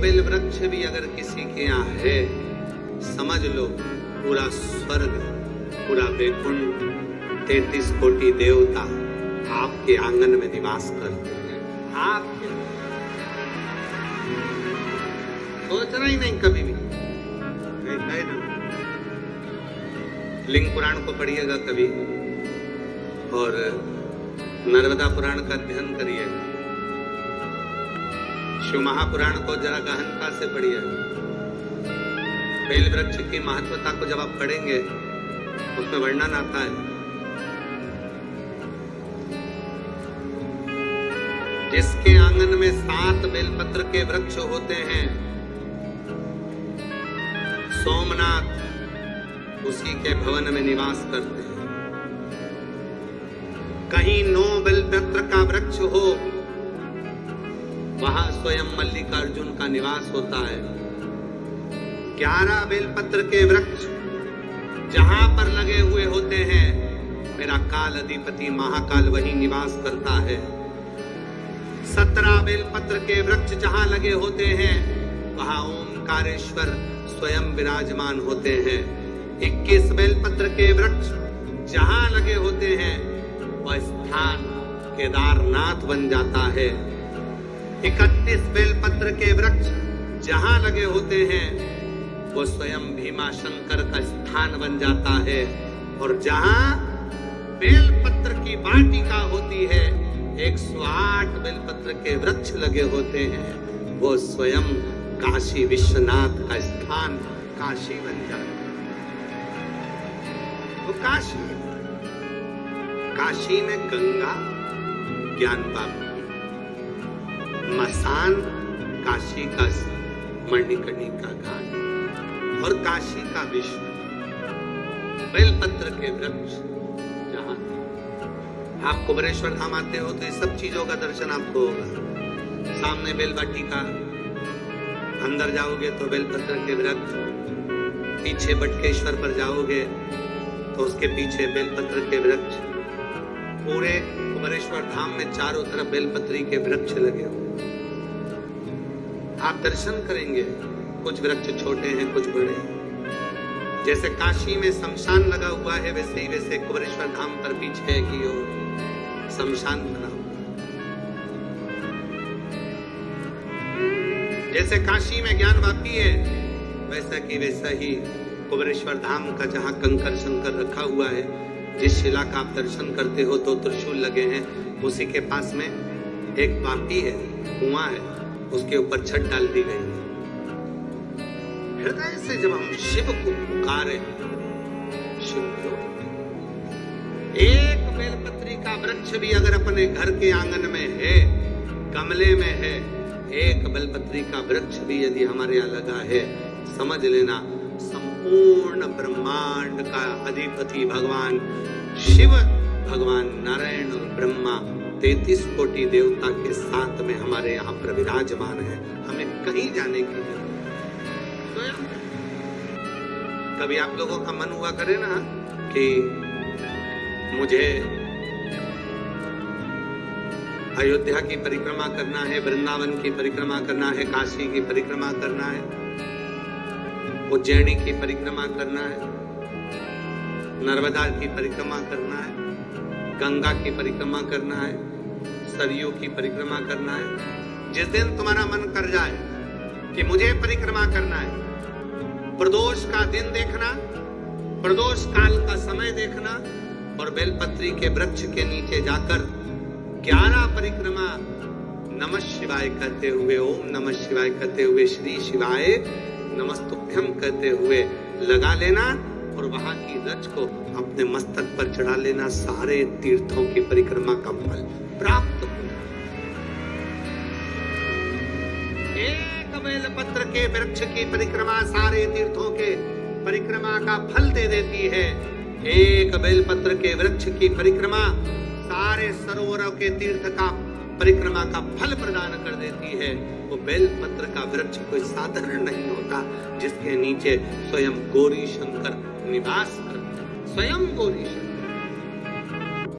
Bell वृक्ष भी अगर किसी के यहाँ है, समझ लो पूरा स्वर्ग, पूरा वैकुंठ, 33 कोटि देवता आपके आंगन में निवास करते हैं। आपके सोचना ही नहीं कभी भी। लिंग पुराण को पढ़िएगा कभी और नर्मदा पुराण का अध्ययन करिएगा। शिव महापुराण को जरा गहनता से पढ़िएगा। बेल वृक्ष की महत्वता को जब आप पढ़ेंगे उसमें वर्णन आता है, जिसके आंगन में 7 बेलपत्र के वृक्ष होते हैं, सोमनाथ उसी के भवन में निवास करते हैं। कहीं 9 बेलपत्र का वृक्ष हो, वहां स्वयं मल्लिकार्जुन का निवास होता है। 11 बेलपत्र के वृक्ष जहां पर लगे हुए होते हैं, मेरा काल अधिपति महाकाल वहीं निवास करता है। 17 बेलपत्र के वृक्ष जहां लगे होते हैं, वहां ओमकारेश्वर स्वयं विराजमान होते हैं। 21 बेलपत्र के वृक्ष जहां लगे होते हैं, वह स्थान केदारनाथ बन जाता है। 31 बेलपत्र के वृक्ष जहां लगे होते हैं, वो स्वयं भीमा शंकर का स्थान बन जाता है। और जहां बेलपत्र की वाटिका होती है, 108 बेलपत्र के वृक्ष लगे होते हैं, वो स्वयं काशी विश्वनाथ का स्थान काशी बन जाता है। वो काशी में गंगा ज्ञान बापी, मसान काशी का मणिकर्णिका घाट और काशी का विश्व। बेलपत्र के वृक्ष जहां आप कुबेरेश्वर धाम आते हो तो ये सब चीजों का दर्शन आपको होगा। सामने बेलवाटिका, अंदर जाओगे तो बेलपत्र के वृक्ष, पीछे बटकेश्वर पर जाओगे तो उसके पीछे बेलपत्र के वृक्ष। पूरे कुबेरेश्वर धाम में चारों तरफ बेलपत्री के वृक्ष लगे हुए। आप दर्शन करेंगे, कुछ वृक्ष छोटे हैं, कुछ बड़े हैं। जैसे काशी में शमशान लगा हुआ है, वैसे कुबेरेश्वर धाम पर पीछे की ओर शमशान बना हुआ। जैसे काशी में ज्ञान वापी है, वैसा ही कुबेरेश्वर धाम का जहां कंकर शंकर रखा हुआ है, जिस शिला का आप दर्शन करते हो तो त्रिशूल लगे हैं, उसी के पास में एक वापी है, कुआं है, उसके ऊपर छत डाल दी गई है। हृदय से जब हम शिव को पुकारे, शिव को, एक बेलपत्री का वृक्ष भी अगर अपने घर के आंगन में है, गमले में है, एक बेलपत्री का वृक्ष भी यदि हमारे यहाँ लगा है, समझ लेना संपूर्ण ब्रह्मांड का अधिपति भगवान शिव, भगवान नारायण और ब्रह्मा 33 कोटि देवता के साथ में हमारे यहाँ पर विराजमान है। हमें कहीं जाने की जरूरत नहीं। कभी आप लोगों का मन हुआ करे ना कि मुझे अयोध्या की परिक्रमा करना है, वृंदावन की परिक्रमा करना है, काशी की परिक्रमा करना है, उज्जैनी की परिक्रमा करना है, नर्मदा की परिक्रमा करना है, गंगा की परिक्रमा करना है, सरयू की परिक्रमा करना है। जिस दिन तुम्हारा मन कर जाए कि मुझे परिक्रमा करना है, प्रदोष का दिन देखना, प्रदोष काल का समय देखना और बेलपत्री के वृक्ष के नीचे जाकर 11 परिक्रमा नमः शिवाय कहते हुए, ओम नमः शिवाय कहते हुए, श्री शिवाय नमस्तुभ्यम कहते हुए लगा लेना और वहां की रज को अपने मस्तक पर चढ़ा लेना। सारे तीर्थों की परिक्रमा का फल प्राप्त होगा। एक बेलपत्र के वृक्ष की परिक्रमा सारे तीर्थों के परिक्रमा का फल दे देती है। एक बेलपत्र के वृक्ष की परिक्रमा सारे सरोवरों के तीर्थ का परिक्रमा का फल प्रदान कर देती है। वो बेलपत्र का वृक्ष कोई साधारण नहीं होता, जिसके नीचे स्वयं गौरी शंकर निवास करते हैं। स्वयं गौरी शंकर